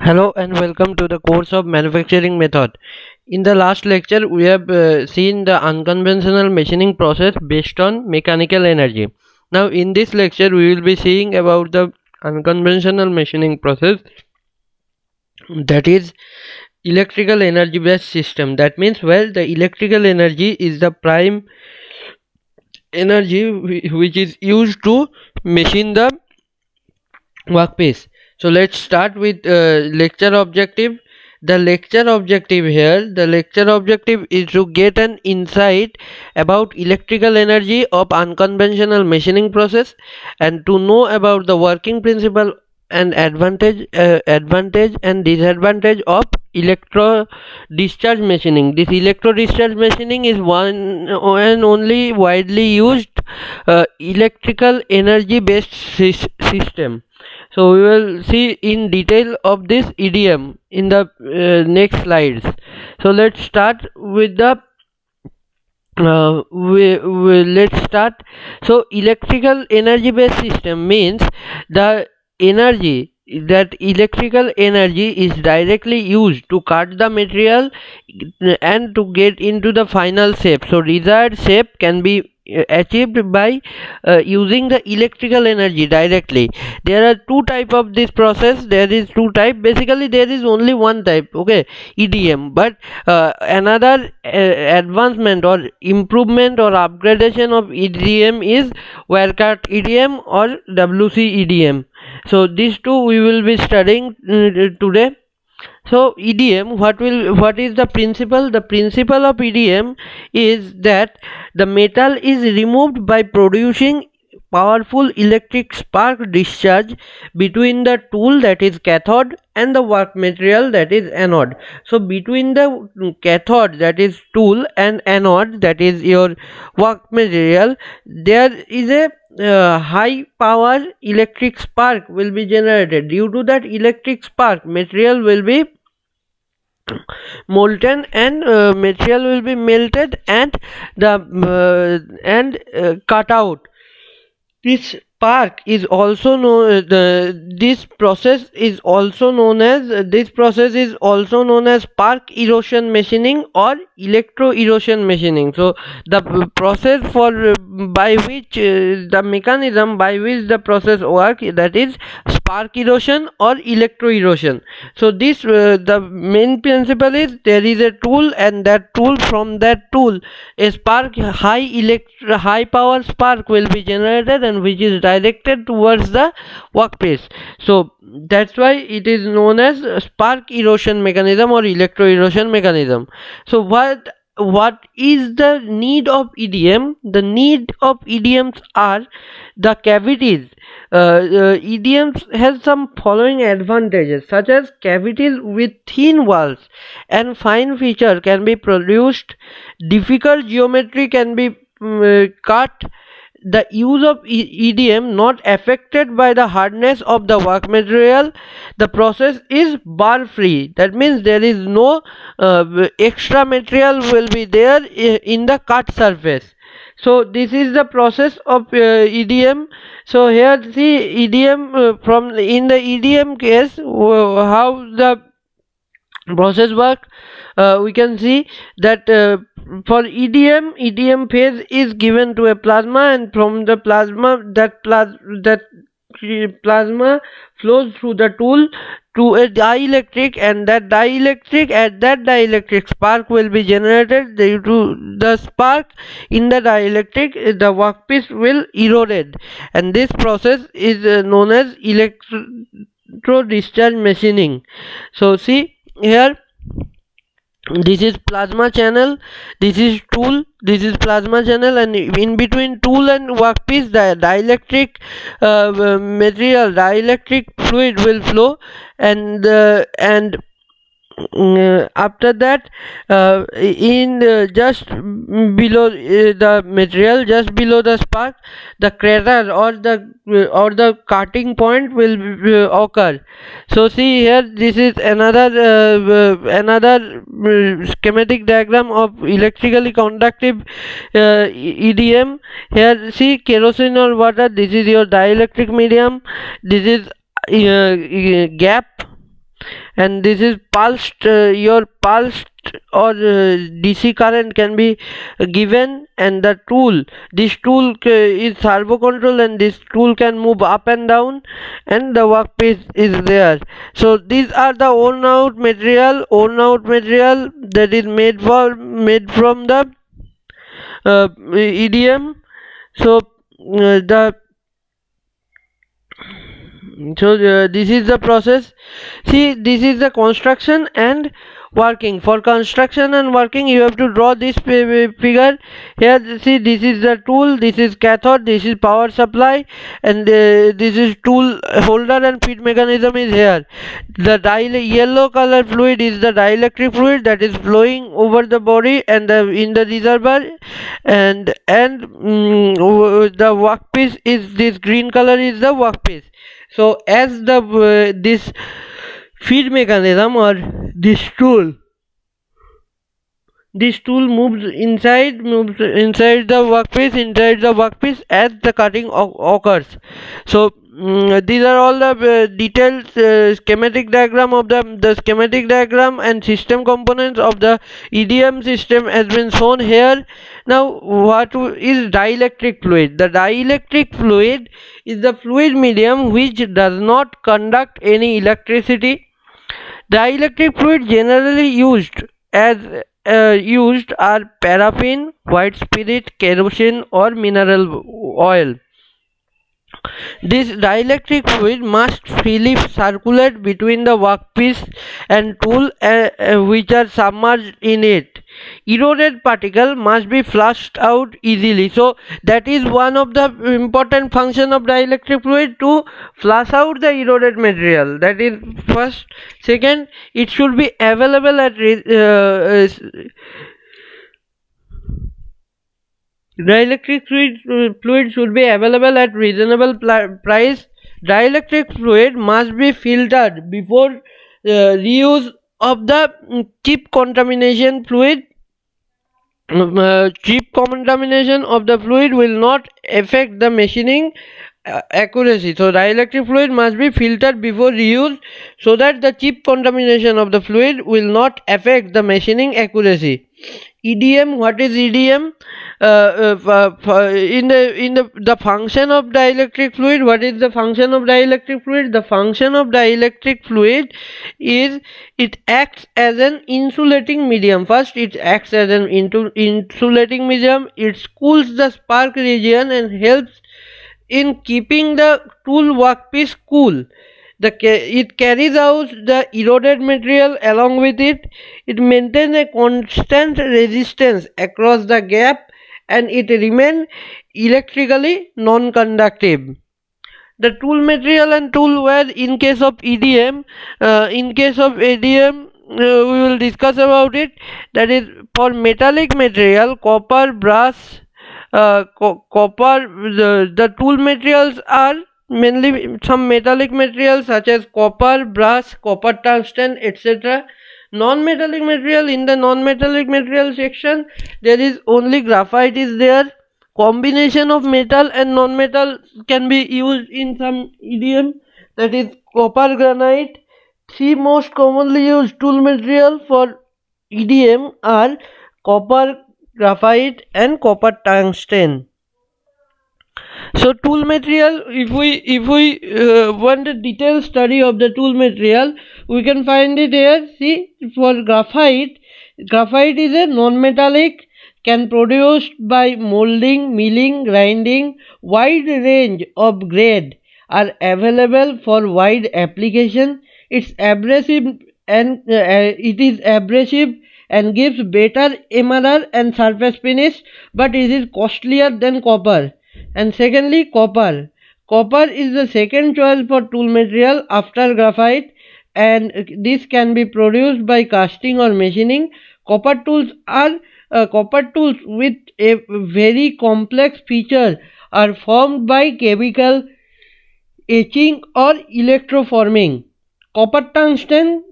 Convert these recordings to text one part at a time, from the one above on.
Hello and welcome to the course of manufacturing method. In the last lecture we have seen the unconventional machining process based on mechanical energy. Now in this lecture we will be seeing about the unconventional machining process, that is electrical energy based system. That means, well, the electrical energy is the prime energy which is used to machine the workpiece. So let's start with lecture objective. The lecture objective is to get an insight about electrical energy of unconventional machining process and to know about the working principle and advantage and disadvantage of electro discharge machining. This electro discharge machining is one and only widely used electrical energy based system. So we will see in detail of this idiom in the next slides. So let's start with the let's start. So electrical energy based system means the energy that electrical energy is directly used to cut the material and to get into the final shape. So desired shape can be achieved by using the electrical energy directly. There are two type of this process. There is two type. Basically there is only one type, okay, EDM, but another advancement or improvement or upgradation of EDM is wire cut EDM or WC EDM. So these two we will be studying today. So EDM, what is the principle? The principle of EDM is that the metal is removed by producing powerful electric spark discharge between the tool, that is cathode, and the work material, that is anode. So between the cathode, that is tool, and anode, that is your work material, there is a high power electric spark will be generated. Due to that electric spark, material will be molten and material will be melted and cut out. This spark is also known. This process is also known as spark erosion machining or electro erosion machining. So the process by which the mechanism by which the process works, that is spark erosion or electro erosion. So this the main principle is there is a tool, and from that tool a high power spark will be generated, and which is directed towards the workpiece. So that's why it is known as spark erosion mechanism or electro erosion mechanism. So what is the need of EDM? The need of EDMs are the cavities. EDMs has some following advantages, such as cavities with thin walls and fine feature can be produced, difficult geometry can be cut, the use of EDM not affected by the hardness of the work material, the process is bar free. That means there is no extra material will be there in the cut surface. So this is the process of EDM. So here see EDM from in the EDM case how the process work. We can see that for EDM phase is given to a plasma, and from the plasma that plasma flows through the tool to a dielectric, and that dielectric spark will be generated. Due to the spark in the dielectric, the workpiece will eroded, and this process is known as electro discharge machining. So see here, this is plasma channel, this is tool, this is plasma channel, and in between tool and workpiece the dielectric dielectric fluid will flow, and after that in just below the material, just below the spark, the crater or the cutting point will occur. So see here, this is another schematic diagram of electrically conductive EDM. Here see kerosene or water, this is your dielectric medium, this is gap, and this is pulsed, your pulsed or DC current can be given, and the tool, this tool is servo control, and this tool can move up and down, and the workpiece is there. So these are the worn out material that is made from the EDM. So the this is the process. See, this is the construction and working. For construction and working, you have to draw this figure here. See, this is the tool, this is cathode, this is power supply, and this is tool holder and feed mechanism is here. The yellow color fluid is the dielectric fluid that is flowing over the body and in the reservoir, and the workpiece is this green color is the workpiece. So as the this feed mechanism or this tool moves inside the workpiece as the cutting occurs. So these are all the detailed schematic diagram of the schematic diagram and system components of the EDM system has been shown here. Now what is dielectric fluid? The dielectric fluid is the fluid medium which does not conduct any electricity. Dielectric fluid generally used are paraffin, white spirit, kerosene or mineral oil. This dielectric fluid must freely circulate between the workpiece and tool which are submerged in it. Eroded particle must be flushed out easily. So that is one of the important function of dielectric fluid, to flush out the eroded material. That is first. Second, it should be available at dielectric fluid should be available at reasonable price. Dielectric fluid must be filtered before reuse of the cheap contamination fluid. Cheap contamination of the fluid will not affect the machining accuracy. So dielectric fluid must be filtered before reuse so that the cheap contamination of the fluid will not affect the machining accuracy. EDM, what is EDM? In the function of dielectric fluid, what is the function of dielectric fluid? The function of dielectric fluid is it acts as an insulating medium. First, it acts as an insulating medium. It cools the spark region and helps in keeping the tool workpiece cool. It carries out the eroded material along with it. It maintains a constant resistance across the gap, and it remains electrically non-conductive. The tool material and tool wear in case of EDM. We will discuss about it. That is, for metallic material, copper, brass, the tool materials are mainly some metallic materials such as copper, brass, copper tungsten, etc. Non-metallic material, in the non-metallic material section there is only graphite is there. Combination of metal and non-metal can be used in some EDM, that is copper granite. Three most commonly used tool material for EDM are copper, graphite and copper tungsten. So tool material, if we want a detailed study of the tool material, we can find it here. See, for graphite is a non-metallic, can produced by molding, milling, grinding. Wide range of grade are available for wide application. It is abrasive and gives better MRR and surface finish, but it is costlier than copper. And secondly, copper is the second choice for tool material after graphite, and this can be produced by casting or machining. Copper tools with a very complex feature are formed by chemical etching or electroforming. Copper tungsten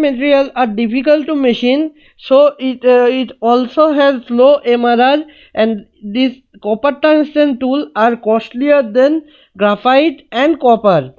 material are difficult to machine, so it also has low MRR, and this copper tungsten tool are costlier than graphite and copper.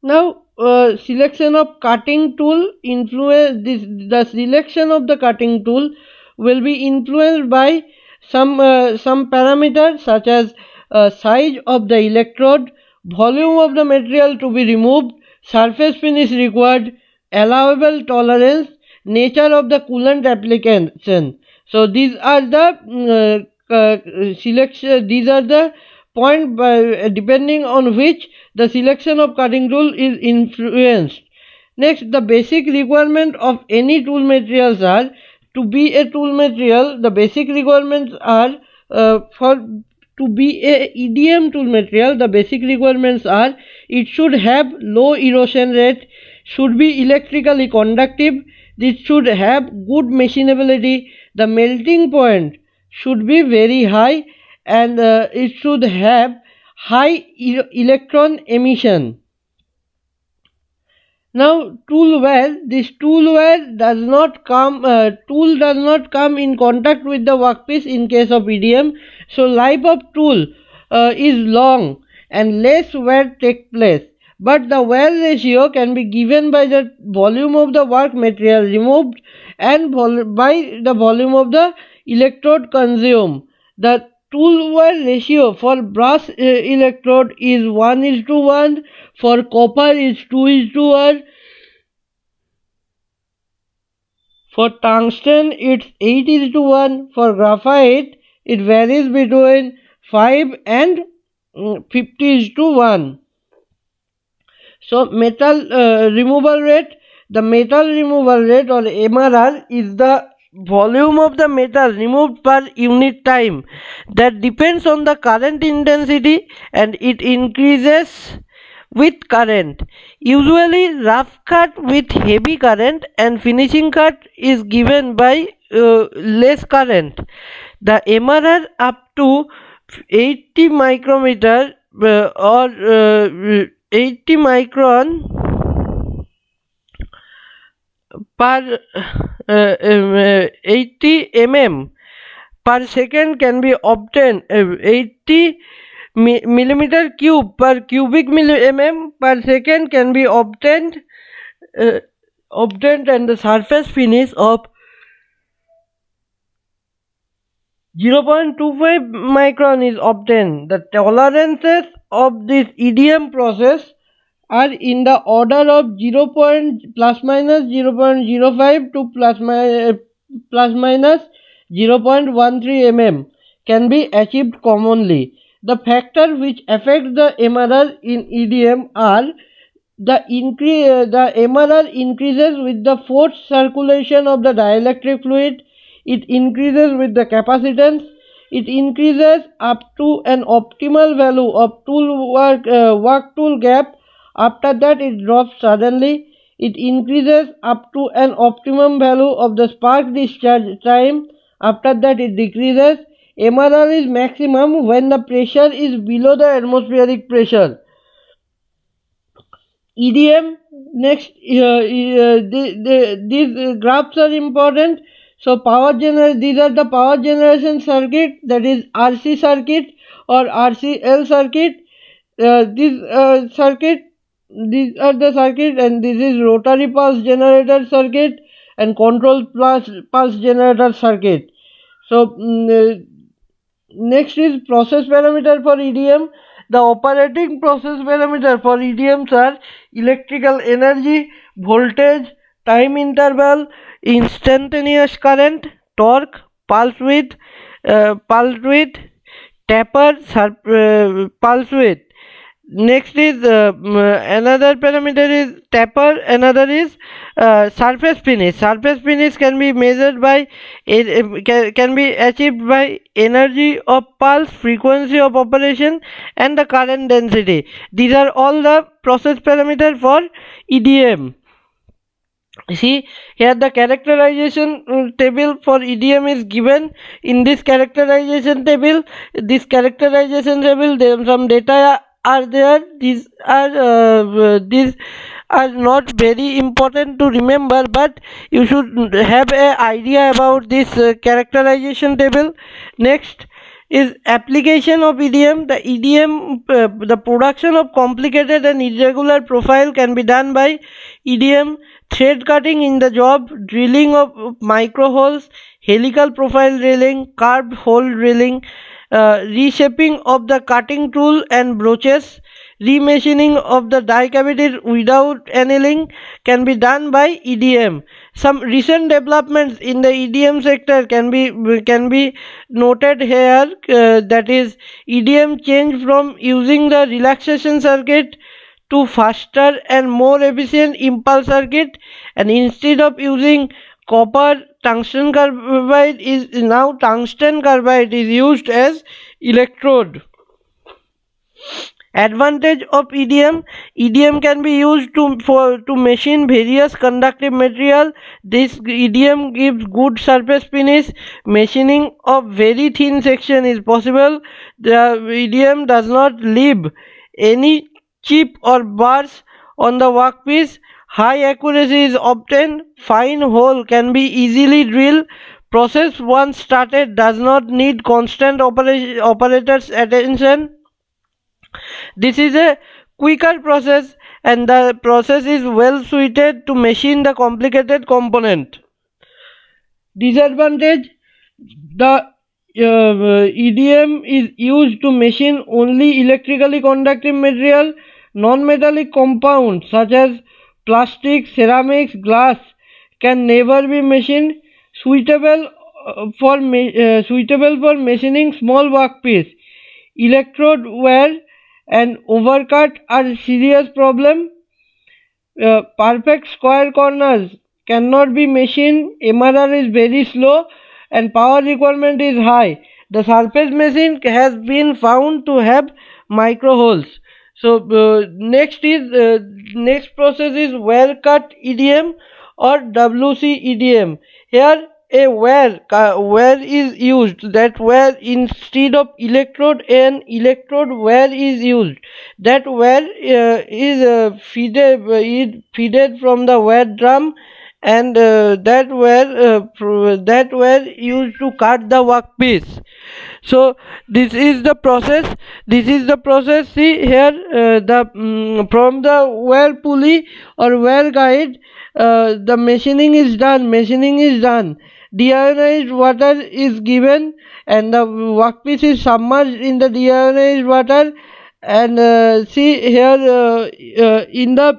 Now selection of cutting tool influence this. The selection of the cutting tool will be influenced by some parameters such as size of the electrode, volume of the material to be removed, surface finish required, allowable tolerance, nature of the coolant application. So these are the selection. These are the point depending on which the selection of cutting tool is influenced. Next, the basic requirement of any tool materials are to be a tool material. The basic requirements are for to be a EDM tool material. The basic requirements are it should have low erosion rate, should be electrically conductive, this should have good machinability, the melting point should be very high, and it should have high electron emission. Now tool wear, this tool wear does not come tool does not come in contact with the workpiece in case of EDM, so life of tool is long and less wear take place, but the wear ratio can be given by the volume of the work material removed and by the volume of the electrode consumed. The tool wear ratio for brass electrode is 1:1, for copper is 2:1, for tungsten it's 8:1, for graphite it varies between 5 and 50:1. So metal removal rate, the metal removal rate or MRR is the volume of the metal removed per unit time that depends on the current intensity and it increases with current. Usually rough cut with heavy current and finishing cut is given by less current. The MRR up to 80 micrometer or 80 micron per 80 mm per second can be obtained. 80 millimeter cube per cubic mm per second can be obtained and the surface finish of 0.25 micron is obtained. The tolerances of this EDM process are in the order of plus minus 0.05 to plus minus 0.13 mm can be achieved commonly. The factors which affect the MRR in EDM are the MRR increases with the forced circulation of the dielectric fluid, it increases with the capacitance, it increases up to an optimal value of tool work tool gap. After that it drops suddenly. It increases up to an optimum value of the spark discharge time. After that it decreases. MRR is maximum when the pressure is below the atmospheric pressure. EDM, next these graphs are important. So these are the power generation circuit, that is RC circuit or RCL circuit. These are the circuit, and this is rotary pulse generator circuit and control pulse generator circuit. So next is process parameter for EDM. The operating process parameter for EDMs are electrical energy, voltage, time interval, instantaneous current, torque, pulse width, taper, pulse width. Next is another parameter is taper, another is surface finish. Surface finish can be measured by can be achieved by energy of pulse, frequency of operation and the current density. These are all the process parameters for EDM. See here the characterization table for EDM is given. In this characterization table, some data are there. These are not very important to remember, but you should have an idea about this characterization table. Next, is application of EDM. The EDM, the production of complicated and irregular profile can be done by EDM. Thread cutting in the job, drilling of micro holes, helical profile drilling, curved hole drilling, reshaping of the cutting tool and broaches, remachining of the die cavity without annealing can be done by EDM. Some recent developments in the EDM sector can be noted here, that is EDM change from using the relaxation circuit to faster and more efficient impulse circuit, and instead of using copper, tungsten carbide is now tungsten carbide is used as electrode. Advantage of EDM: EDM can be used to machine various conductive material. This EDM gives good surface finish. Machining of very thin section is possible. The EDM does not leave any chip or bars on the workpiece. High accuracy is obtained. Fine hole can be easily drilled. Process once started does not need constant operator's attention. This is a quicker process, and the process is well suited to machine the complicated component. Disadvantage: the EDM is used to machine only electrically conductive material. Non-metallic compounds such as plastic, ceramics, glass can never be machined. Suitable for machining small workpiece. Electrode wear and overcut are serious problem. Perfect square corners cannot be machined. MRR is very slow and power requirement is high. The surface machine has been found to have micro holes. So next process is wire cut EDM or WC EDM. Here a wire is used. That wire, instead of electrode, an electrode wire is used. That wire is feeded from the wire drum, and that wire used to cut the workpiece. So this is the process. See here, from the wire pulley or wire guide, the machining is done. Deionized water is given, and the workpiece is submerged in the deionized water. And see here, in the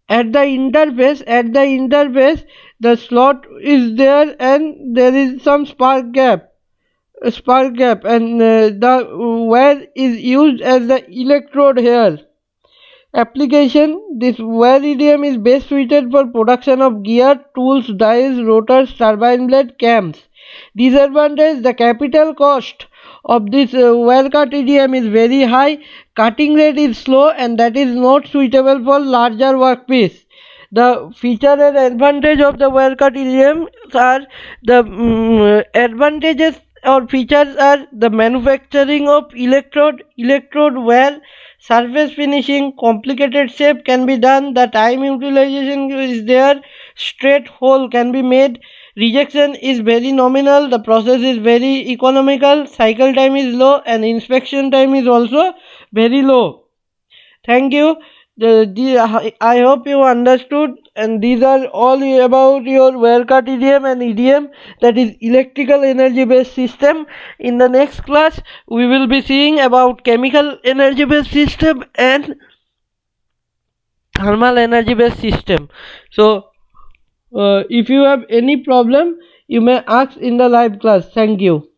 at the interface, the slot is there, and there is some spark gap, and the wire is used as the electrode here. Application: this wire EDM is best suited for production of gear, tools, dies, rotors, turbine blade, cams. Disadvantage: the capital cost of this wire cut EDM is very high. Cutting rate is slow, and that is not suitable for larger workpiece. The feature and advantage of the wire cut EDM are the advantages or features are the manufacturing of electrode wire, surface finishing, complicated shape can be done, the time utilization is there, straight hole can be made, rejection is very nominal, the process is very economical, cycle time is low, and inspection time is also very low. Thank you. I hope you understood, and these are all about your wire cut EDM and EDM, that is electrical energy based system. In the next class we will be seeing about chemical energy based system and thermal energy based system. So if you have any problem, you may ask in the live class. Thank you.